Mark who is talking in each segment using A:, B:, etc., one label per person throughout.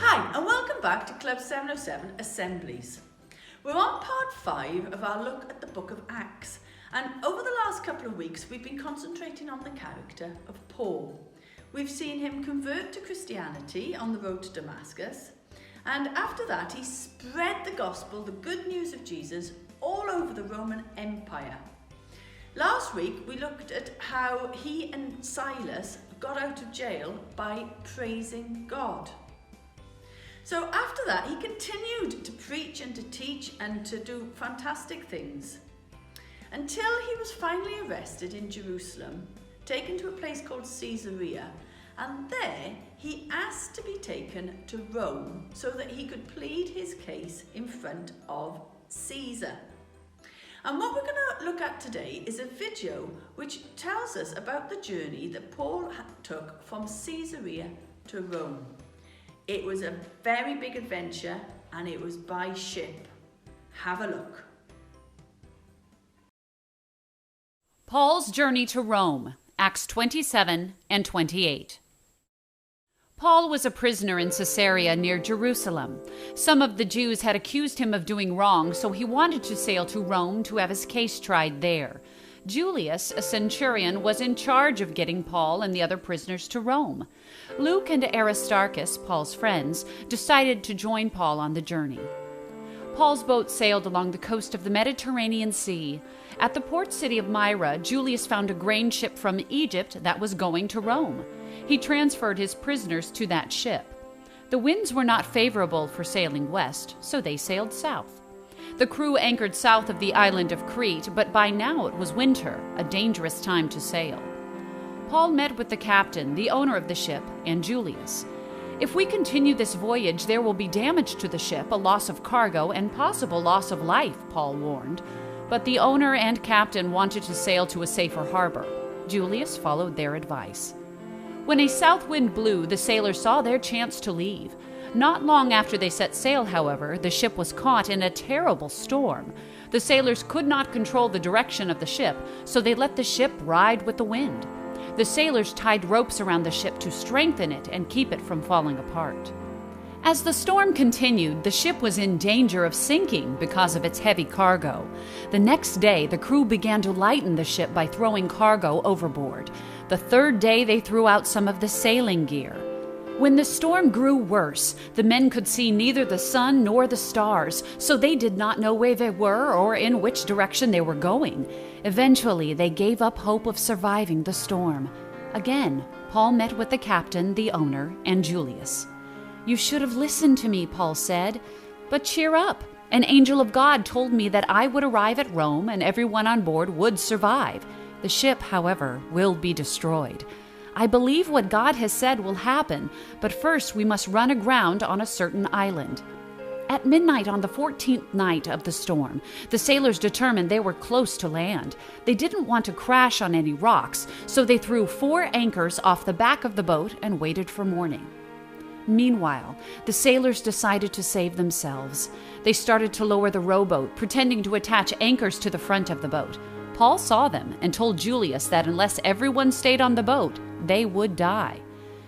A: Hi, and welcome back to Club 707 Assemblies. We're on part 5 of our look at the book of Acts, and over the last couple of weeks we've been concentrating on the character of Paul. We've seen him convert to Christianity on the road to Damascus, and after that he spread the gospel, the good news of Jesus, all over the Roman Empire. Last week we looked at how he and Silas got out of jail by praising God. So after that, he continued to preach and to teach and to do fantastic things until he was finally arrested in Jerusalem, taken to a place called Caesarea, and there he asked to be taken to Rome so that he could plead his case in front of Caesar. And what we're going to look at today is a video which tells us about the journey that Paul took from Caesarea to Rome. It was a very big adventure and it was by ship. Have a look.
B: Paul's journey to Rome, Acts 27 and 28. Paul was a prisoner in Caesarea near Jerusalem. Some of the Jews had accused him of doing wrong, so he wanted to sail to Rome to have his case tried there. Julius, a centurion, was in charge of getting Paul and the other prisoners to Rome. Luke and Aristarchus, Paul's friends, decided to join Paul on the journey. Paul's boat sailed along the coast of the Mediterranean Sea. At the port city of Myra, Julius found a grain ship from Egypt that was going to Rome. He transferred his prisoners to that ship. The winds were not favorable for sailing west, so they sailed south. The crew anchored south of the island of Crete, but by now it was winter, a dangerous time to sail. Paul met with the captain, the owner of the ship, and Julius. "If we continue this voyage, there will be damage to the ship, a loss of cargo, and possible loss of life," Paul warned. But the owner and captain wanted to sail to a safer harbor. Julius followed their advice. When a south wind blew, the sailors saw their chance to leave. Not long after they set sail, however, the ship was caught in a terrible storm. The sailors could not control the direction of the ship, so they let the ship ride with the wind. The sailors tied ropes around the ship to strengthen it and keep it from falling apart. As the storm continued, the ship was in danger of sinking because of its heavy cargo. The next day, the crew began to lighten the ship by throwing cargo overboard. The third day, they threw out some of the sailing gear. When the storm grew worse, the men could see neither the sun nor the stars, so they did not know where they were or in which direction they were going. Eventually, they gave up hope of surviving the storm. Again, Paul met with the captain, the owner, and Julius. "You should have listened to me," Paul said. "But cheer up. An angel of God told me that I would arrive at Rome and everyone on board would survive. The ship, however, will be destroyed. I believe what God has said will happen, but first we must run aground on a certain island." At midnight on the 14th night of the storm, the sailors determined they were close to land. They didn't want to crash on any rocks, so they threw 4 anchors off the back of the boat and waited for morning. Meanwhile, the sailors decided to save themselves. They started to lower the rowboat, pretending to attach anchors to the front of the boat. Paul saw them and told Julius that unless everyone stayed on the boat, they would die.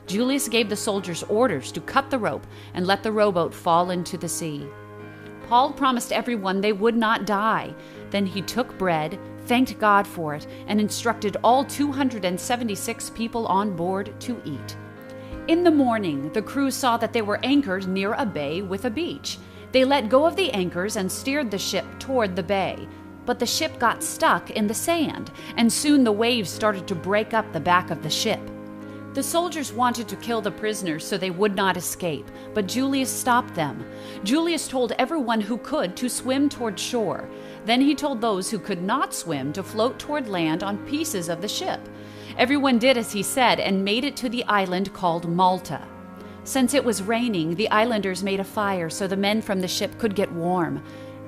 B: Julius gave the soldiers orders to cut the rope and let the rowboat fall into the sea. Paul promised everyone they would not die. Then he took bread, thanked God for it, and instructed all 276 people on board to eat. In the morning, the crew saw that they were anchored near a bay with a beach. They let go of the anchors and steered the ship toward the bay. But the ship got stuck in the sand, and soon the waves started to break up the back of the ship. The soldiers wanted to kill the prisoners so they would not escape, but Julius stopped them. Julius told everyone who could to swim toward shore. Then he told those who could not swim to float toward land on pieces of the ship. Everyone did as he said and made it to the island called Malta. Since it was raining, the islanders made a fire so the men from the ship could get warm.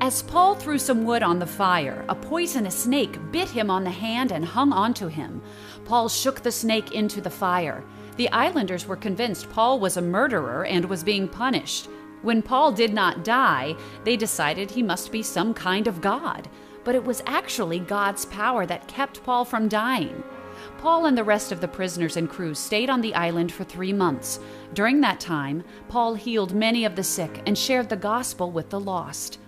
B: As Paul threw some wood on the fire, a poisonous snake bit him on the hand and hung onto him. Paul shook the snake into the fire. The islanders were convinced Paul was a murderer and was being punished. When Paul did not die, they decided he must be some kind of god. But it was actually God's power that kept Paul from dying. Paul and the rest of the prisoners and crew stayed on the island for 3 months. During that time, Paul healed many of the sick and shared the gospel with the lost.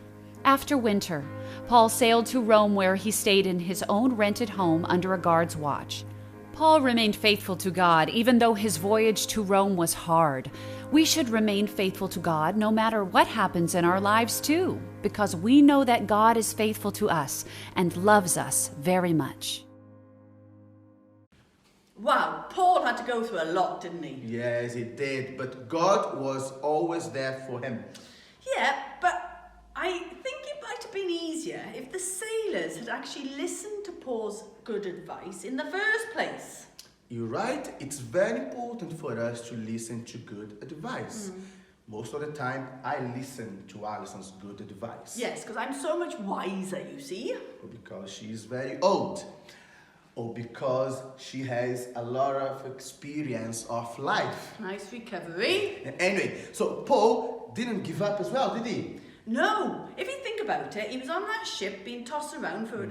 B: After winter, Paul sailed to Rome, where he stayed in his own rented home under a guard's watch. Paul remained faithful to God even though his voyage to Rome was hard. We should remain faithful to God no matter what happens in our lives too, because we know that God is faithful to us and loves us very much.
A: Wow, Paul had to go through a lot, didn't he?
C: Yes, he did, but God was always there for him.
A: Yeah, but I think it might have been easier if the sailors had actually listened to Paul's good advice in the first place.
C: You're right, it's very important for us to listen to good advice. Most of the time, I listen to Alison's good advice.
A: Yes, because I'm so much wiser, you see.
C: Or because she's very old. Or because she has a lot of experience of life.
A: Nice recovery.
C: Anyway, so Paul didn't give up as well, did he?
A: No, if you think about it, he was on that ship being tossed around for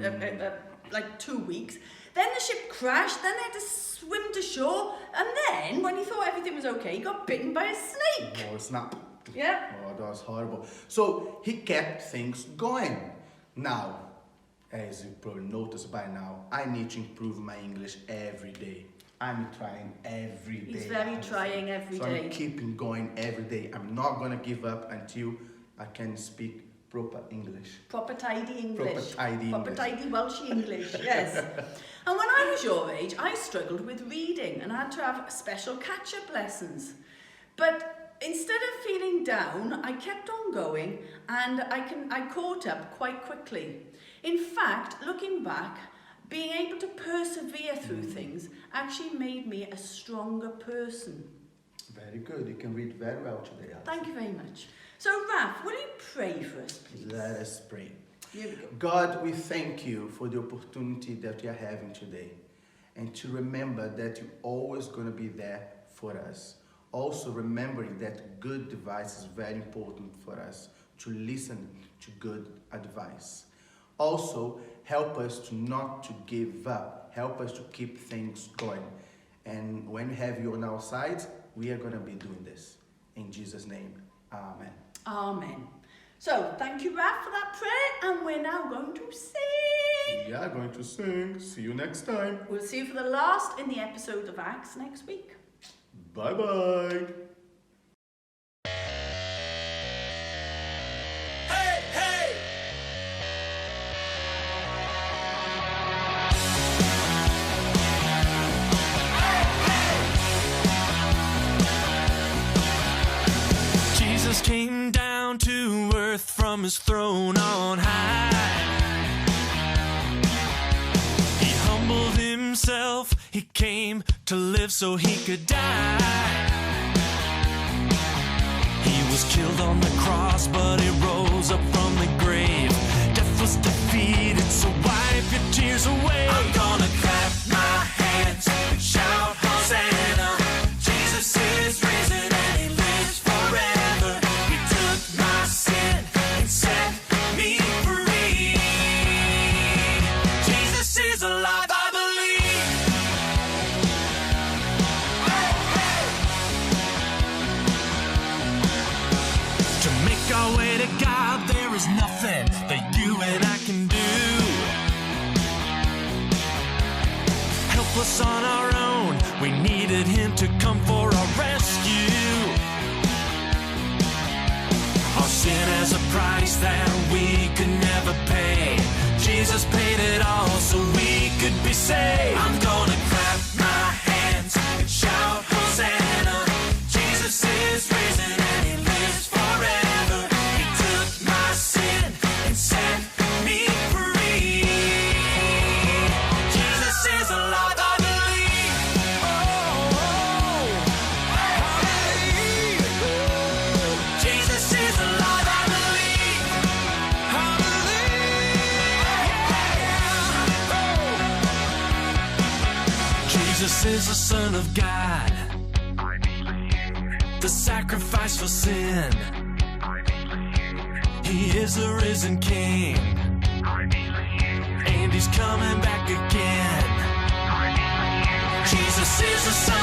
A: like 2 weeks. Then the ship crashed, then they had to swim to shore, and then when he thought everything was okay, he got bitten by a snake.
C: Oh, snap.
A: Yeah.
C: Oh, that was horrible. So he kept things going. Now, as you probably noticed by now, I need to improve my English every day. I'm trying every day.
A: He's very trying every
C: so
A: day.
C: I'm keeping going every day. I'm not going to give up until I can speak proper English.
A: Proper tidy English.
C: Proper tidy
A: Welsh English, yes. And when I was your age, I struggled with reading and I had to have special catch-up lessons. But instead of feeling down, I kept on going and I caught up quite quickly. In fact, looking back, being able to persevere through things actually made me a stronger person.
C: Very good. You can read very well today, Alice.
A: Thank you very much. So, Raf, will you pray for us, please?
C: Let us pray.
A: Here we go.
C: God, we thank you for the opportunity that we are having today. And to remember that you're always going to be there for us. Also remembering that good advice is very important for us. To listen to good advice. Also, help us to not to give up. Help us to keep things going. And when we have you on our side, we are going to be doing this. In Jesus' name, amen.
A: Amen. So, thank you, Raf, for that prayer, and we're now going to sing.
C: We are going to sing. See you next time.
A: We'll see you for the last in the episode of Acts next week.
C: Bye-bye.
D: Came down to earth from his throne on high. He humbled himself, he came to live so he could die. He was killed on the cross, but he rose up from the grave. Death was defeated, so wipe your tears away. I'm gonna clap my hands and shout Hosanna. Jesus is risen and he lives forever. My sin and set me free. Jesus is alive, I believe. To make our way to God, there is nothing that you and I can do. Helpless on our own, we needed him to come for our rescue. Our sin has a price that we could never pay. Jesus paid it all so we could be saved. I'm gonna clap my hands and shout Hosanna. Jesus is risen and he lives forever. He took my sin and set me free. Jesus is alive, I believe. Jesus is alive, I believe. Jesus is the Son of God. I believe. The sacrifice for sin. I believe. He is the risen King. I believe. And he's coming back again. I believe. This is the sound